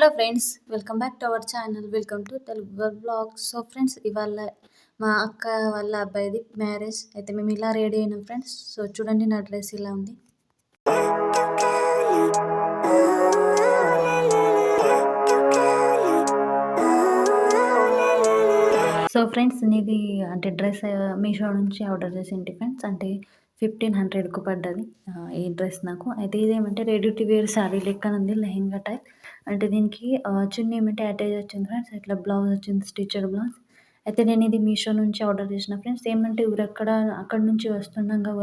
Hello friends, welcome back to our channel. Welcome to Telugu blogs. So friends, ఇవాళ మా అక్క వాళ్ళ అబ్బాయిది మ్యారేజ్ అయితే మేము ఇలా రెడీ అయినాం ఫ్రెండ్స్. సో చూడండి, నా డ్రెస్ ఇలా ఉంది. సో ఫ్రెండ్స్, ఇది అంటే డ్రెస్ మీషో నుంచి ఆర్డర్ చేసింది ఫ్రెండ్స్. అంటే 1500కు పడ్డది ఈ డ్రెస్ నాకు. అయితే ఇదేమంటే రెడీ టు వేర్ శారీ లెక్కన ఉంది, లెహెంగా టైప్. అంటే దీనికి చున్నీ ఏమంటే అటాచ్ వచ్చింది ఫ్రెండ్స్. ఇట్లా బ్లౌజ్ వచ్చింది, స్టిచ్డ్ బ్లౌజ్. అయితే నేను ఇది మీషో నుంచి ఆర్డర్ చేసిన ఫ్రెండ్స్. ఏమంటే అక్కడి నుంచి వస్తుండగా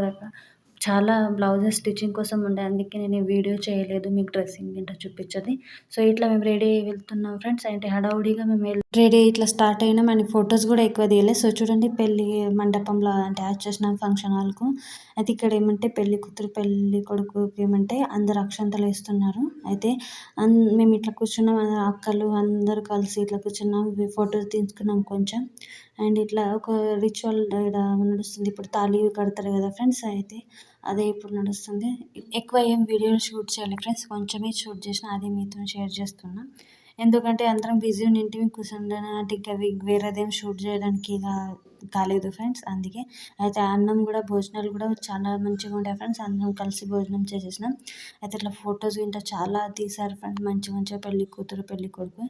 చాలా బ్లౌజెస్ స్టిచ్చింగ్ కోసం ఉండే, అందుకే నేను ఈ వీడియో చేయలేదు మీకు డ్రెస్సింగ్ ఏంటో చూపించది. సో ఇట్లా మేము రెడీ అయ్యి వెళ్తున్నాం ఫ్రెండ్స్. అంటే హడావుడిగా మేము రెడీ ఇట్లా స్టార్ట్ అయినాం. అండ్ ఫొటోస్ కూడా ఎక్కువ తీయలేదు. సో చూడండి, పెళ్లి మండపంలో అంటే యాడ్ చేసినాం ఫంక్షన్ హాల్కు. అయితే ఇక్కడ ఏమంటే పెళ్లి కూతురు పెళ్లి కొడుకుకి ఏమంటే అందరు అక్షంతలు వేస్తున్నారు. అయితే మేము ఇట్లా కూర్చున్నాం, అక్కలు అందరు కలిసి ఇట్లా కూర్చున్నాం, ఫొటోస్ తీసుకున్నాం కొంచెం. అండ్ ఇట్లా ఒక రిచువల్ నడుస్తుంది. ఇప్పుడు తాళి కడతారు కదా ఫ్రెండ్స్, అయితే అదే ఇప్పుడు నడుస్తుంది. ఎక్కువ ఏం వీడియోలు షూట్ చేయాలి ఫ్రెండ్స్, కొంచెమే షూట్ చేసిన, అదే మీతో షేర్ చేస్తున్నా. ఎందుకంటే అందరం బిజీ ఉండింటివి, కూర్చుంటే ఇంకా వేరేదేం షూట్ చేయడానికి ఇక కాలేదు ఫ్రెండ్స్, అందుకే. అయితే అన్నం కూడా భోజనాలు కూడా చాలా మంచిగా ఉండే ఫ్రెండ్స్. అందరం కలిసి భోజనం చేసేసినాం. అయితే ఇట్లా ఫొటోస్ ఇంత చాలా తీశారు ఫ్రెండ్స్, మంచిగా పెళ్లి కూతురు పెళ్లి కొడుకు.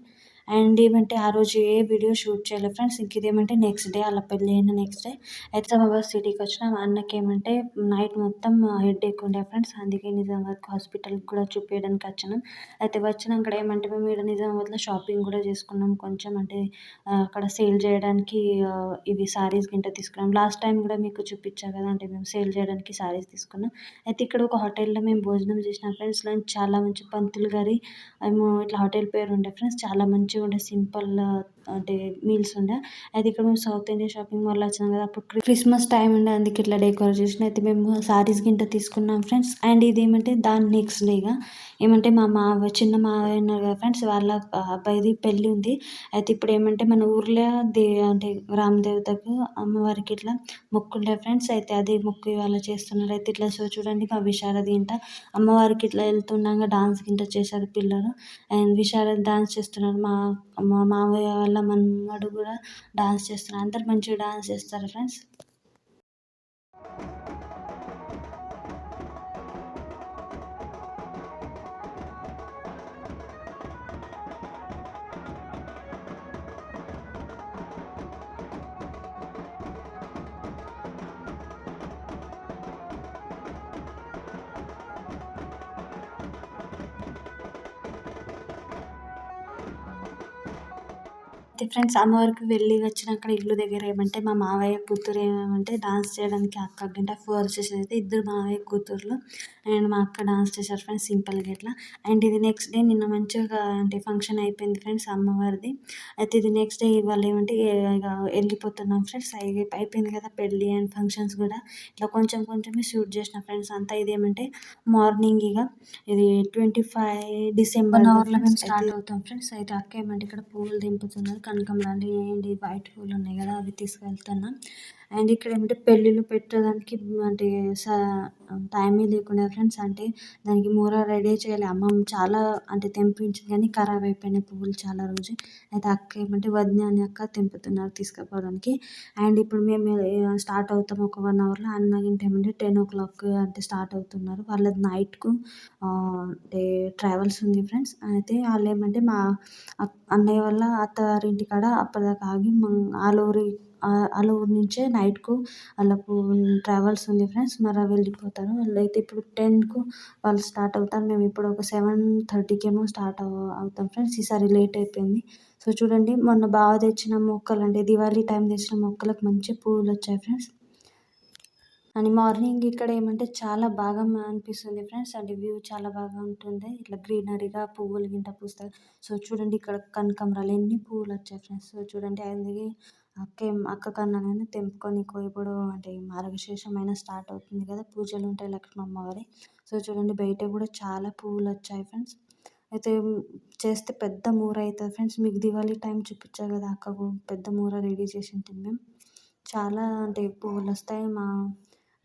అండ్ ఏమంటే ఆ రోజు ఏ వీడియో షూట్ చేయలేదు ఫ్రెండ్స్. ఇంక ఇదేమంటే నెక్స్ట్ డే, అలా పెళ్ళి అయిన నెక్స్ట్ డే నిజామాబాద్ సిటీకి వచ్చినాం. అన్నకి ఏమంటే నైట్ మొత్తం హెడేక్ ఉండే ఫ్రెండ్స్, అందుకే నిజామాబాద్ హాస్పిటల్కి కూడా చూపించడానికి వచ్చినాం. అయితే వచ్చినాక ఏమంటే మేము ఇక్కడ నిజామాబాద్లో షాపింగ్ కూడా చేసుకున్నాం కొంచెం. అంటే అక్కడ సేల్ చేయడానికి ఇవి సారీస్ గింట తీసుకున్నాం. లాస్ట్ టైం కూడా మీకు చూపించా కదా, అంటే మేము సేల్ చేయడానికి సారీస్ తీసుకున్నాం. అయితే ఇక్కడ ఒక హోటల్లో మేము భోజనం చేసినాం ఫ్రెండ్స్. లంచ్ చాలా మంచి పంతులు గారి ఏమో ఇట్లా హోటల్ పేరు ఉండే ఫ్రెండ్స్. చాలా మంచిగా ఉండే, సింపుల్ అంటే మీల్స్ ఉండే. అయితే ఇక్కడ మేము సౌత్ ఇండియా షాపింగ్ మాల్ వచ్చినాం కదా, అప్పుడు క్రిస్మస్ టైం ఉండే, అందుకే ఇట్లా డెకరేట్ చేసిన. అయితే మేము సారీస్ గింట తీసుకున్నాం ఫ్రెండ్స్. అండ్ ఇది ఏమంటే దాని నెక్స్ట్ డేగా ఏమంటే మా చిన్న మావయ్య ఉన్నారు కదా ఫ్రెండ్స్, వాళ్ళ అబ్బాయిది పెళ్ళి ఉంది. అయితే ఇప్పుడు ఏమంటే మన ఊర్లో అంటే గ్రామ దేవతకు అమ్మవారికి ఇట్లా మొక్కుండే ఫ్రెండ్స్. అయితే అదే మొక్కు ఇవాళ చేస్తున్నారు. అయితే ఇట్లా సో చూడండి, మా విశారది ఇంట అమ్మవారికి ఇట్లా వెళ్తుండగా డాన్స్ గింట చేశారు పిల్లలు. అండ్ విశారద డాన్స్ చేస్తున్నారు. మా మా మావయ్య వాళ్ళ మనవడు కూడా డాన్స్ చేస్తున్నారు. అందరు మంచిగా డాన్స్ చేస్తారు ఫ్రెండ్స్. అయితే ఫ్రెండ్స్, అమ్మవారికి వెళ్ళి వచ్చినాక ఇల్లు దగ్గర ఏమంటే మా మావయ్య కూతురు ఏమంటే డాన్స్ చేయడానికి అక్క గంట ఫోర్స్ చేసేది. అయితే ఇద్దరు మావయ్య కూతుర్లు అండ్ మా అక్క డాన్స్ చేశారు ఫ్రెండ్స్, సింపుల్గా ఇట్లా. అండ్ ఇది నెక్స్ట్ డే నిన్న మంచిగా అంటే ఫంక్షన్ అయిపోయింది ఫ్రెండ్స్ అమ్మవారిది. అయితే ఇది నెక్స్ట్ డే ఇవాళ ఏమంటే ఇక వెళ్ళిపోతున్నాం ఫ్రెండ్స్. అయిపోయింది కదా పెళ్ళి అండ్ ఫంక్షన్స్ కూడా. ఇట్లా కొంచెమే షూట్ చేసిన ఫ్రెండ్స్ అంతా. ఇదేమంటే మార్నింగ్ ఇక ఇది 25 డిసెంబర్ అవర్లో మేము స్టార్ట్ అవుతాం ఫ్రెండ్స్. అయితే అక్క ఏమంటే ఇక్కడ పువ్వులు దింపుతున్నారు, కనకంబరాలు ఏంటి వైట్ పువ్వులు ఉన్నాయి కదా, అవి తీసుకెళ్తున్నాం. అండ్ ఇక్కడ ఏమంటే పెళ్ళిళ్ళు పెట్టడానికి అంటే టైమే లేకుండా ఫ్రెండ్స్. అంటే దానికి మూర రెడీ చేయాలి. అమ్మ చాలా అంటే తెంపించింది కానీ ఖరాబ్ అయిపోయినాయి పువ్వులు చాలా రోజు. అయితే అక్క ఏమంటే వదిన అని అక్క తెంపుతున్నారు తీసుకుపోవడానికి. అండ్ ఇప్పుడు మేము స్టార్ట్ అవుతాం ఒక 1 అవర్లో. అన్నగింటి ఏమంటే 10 o'clock అంటే స్టార్ట్ అవుతున్నారు. వాళ్ళది నైట్కు అంటే ట్రావెల్స్ ఉంది ఫ్రెండ్స్. అయితే వాళ్ళు ఏమంటే మా అన్నయ్య వాళ్ళ అత్తగారింటి కాడ అప్పటిదాకా ఆగి వాళ్ళ ఊరు నుంచే నైట్కు వాళ్ళకు ట్రావెల్స్ ఉంది ఫ్రెండ్స్. మరి వెళ్ళిపోతారు వాళ్ళు. అయితే ఇప్పుడు 10కు వాళ్ళు స్టార్ట్ అవుతారు. మేము ఇప్పుడు ఒక 7:30కి ఏమో స్టార్ట్ అవుతాం ఫ్రెండ్స్. ఈసారి లేట్ అయిపోయింది. సో చూడండి, మొన్న బాగా తెచ్చిన మొక్కలు అంటే దివాళీ టైం తెచ్చిన మొక్కలకు మంచి పువ్వులు వచ్చాయి ఫ్రెండ్స్. అని మార్నింగ్ ఇక్కడ ఏమంటే చాలా బాగా అనిపిస్తుంది ఫ్రెండ్స్. అంటే వ్యూ చాలా బాగా ఉంటుంది, ఇట్లా గ్రీనరీగా పువ్వులు గింట పూస్తాయి. సో చూడండి, ఇక్కడ కనకాంబరాలు ఎన్ని పువ్వులు వచ్చాయి ఫ్రెండ్స్. సో చూడండి, అందుకే అక్క కన్నానైనా తెంపుకొని ఇప్పుడు అంటే మార్గశీర్షమైన స్టార్ట్ అవుతుంది కదా, పూజలు ఉంటాయి లక్ష్మీ అమ్మవారి. సో చూడండి, బయట కూడా చాలా పువ్వులు వచ్చాయి ఫ్రెండ్స్. అయితే చేస్తే పెద్ద మూర అవుతుంది ఫ్రెండ్స్. మీకు దివాళీ టైం చూపించా కదా, అక్కకు పెద్ద మూర రెడీ చేసి ఉంటుంది మేము. చాలా అంటే పువ్వులు వస్తాయి.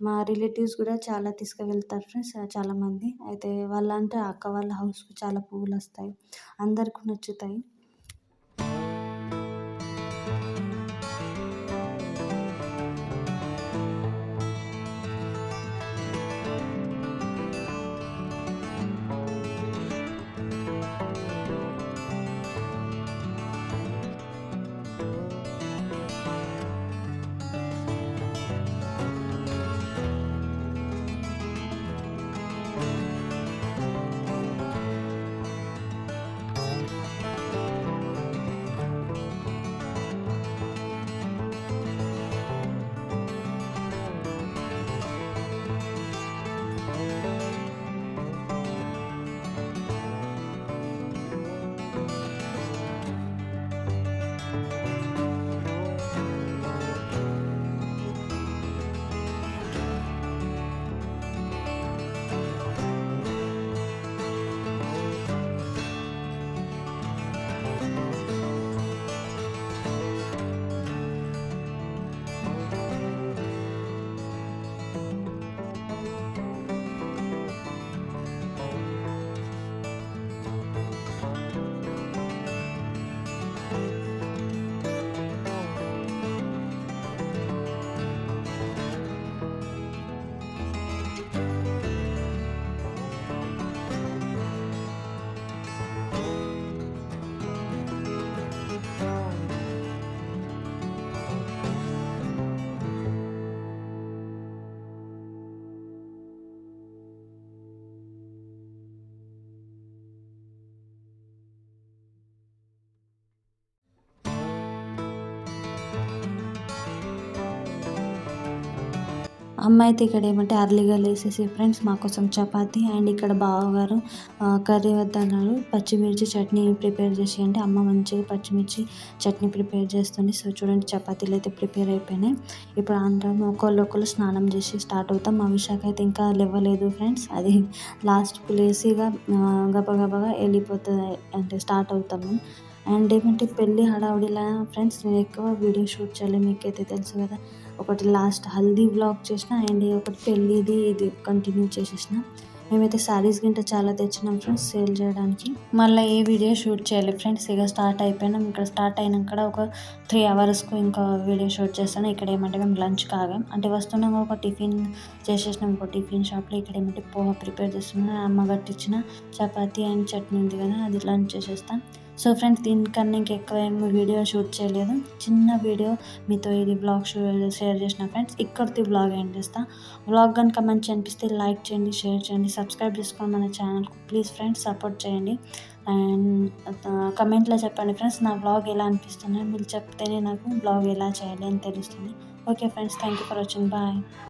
మా రిలేటివ్స్ కూడా చాలా తీసుకువెళ్తారు ఫ్రెండ్స్ చాలామంది. అయితే వాళ్ళంటే అక్క వాళ్ళ హౌస్‌కి చాలా పువ్వులొస్తాయి. అందరికి నచ్చుతాయి. అమ్మ అయితే ఇక్కడ ఏమంటే అర్లీగా లేసేసి ఫ్రెండ్స్ మా కోసం చపాతీ అండ్ ఇక్కడ బావగారు కర్రీ వద్దన్నారు. పచ్చిమిర్చి చట్నీ ప్రిపేర్ చేసి అంటే అమ్మ మంచిగా పచ్చిమిర్చి చట్నీ ప్రిపేర్ చేస్తుంది. సో చూడండి చపాతీలు అయితే ప్రిపేర్ అయిపోయినాయి. ఇప్పుడు అందరం ఒకళ్ళు స్నానం చేసి స్టార్ట్ అవుతాం. మా విశాఖ అయితే ఇంకా లేవలేదు ఫ్రెండ్స్. అది లాస్ట్‌కు లేసి ఇక గబగబాగా వెళ్ళిపోతది అంటే స్టార్ట్ అవుతాము. అండ్ ఏమంటే పెళ్లి హడావుడిలా ఫ్రెండ్స్ నేను ఎక్కువ వీడియో షూట్ చేయలే. మీకైతే తెలుసు కదా! ఒకటి లాస్ట్ హల్దీ వ్లాగ్ చేసిన అండ్ ఒకటి పెళ్ళిది ఇది కంటిన్యూ చేసేసిన. మేమైతే శారీస్ గింట చాలా తెచ్చినాం ఫ్రెండ్స్ సేల్ చేయడానికి. మళ్ళీ ఏ వీడియో షూట్ చేయలే ఫ్రెండ్స్. ఇక స్టార్ట్ అయిపోయినాం. ఇక్కడ స్టార్ట్ అయినాక ఒక 3 అవర్స్‌కు ఇంకా వీడియో షూట్ చేస్తాను. ఇక్కడ ఏమంటే మేము లంచ్‌కి ఆగాం. అంటే వస్తున్నాం ఒక టిఫిన్ చేసేసినాం ఒక టిఫిన్ షాప్‌లో. ఇక్కడ ఏమంటే పోహ ప్రిపేర్ చేస్తున్నాను. అమ్మ కట్టించిన చపాతీ అండ్ చట్నీ ఉంది కదా అది లంచ్ చేసేస్తాం. సో ఫ్రెండ్స్ దీనికన్నా ఇంకెక్కువ ఏమి వీడియో షూట్ చేయలేదు. చిన్న వీడియో మీతో ఇది వ్లాగ్ షేర్ చేసిన ఫ్రెండ్స్. ఇక్కడితో వ్లాగ్ ఎండ్ చేస్తా. వ్లాగ్ కనుక మంచిగా అనిపిస్తే లైక్ చేయండి, షేర్ చేయండి, సబ్స్క్రైబ్ చేసుకోండి మన ఛానల్‌కు. ప్లీజ్ ఫ్రెండ్స్ సపోర్ట్ చేయండి. అండ్ కమెంట్‌లో చెప్పండి ఫ్రెండ్స్ నా వ్లాగ్ ఎలా అనిపిస్తుంది. మీరు చెప్తేనే నాకు వ్లాగ్ ఎలా చేయాలి అని తెలుస్తుంది. Okay friends thank you for watching. Bye.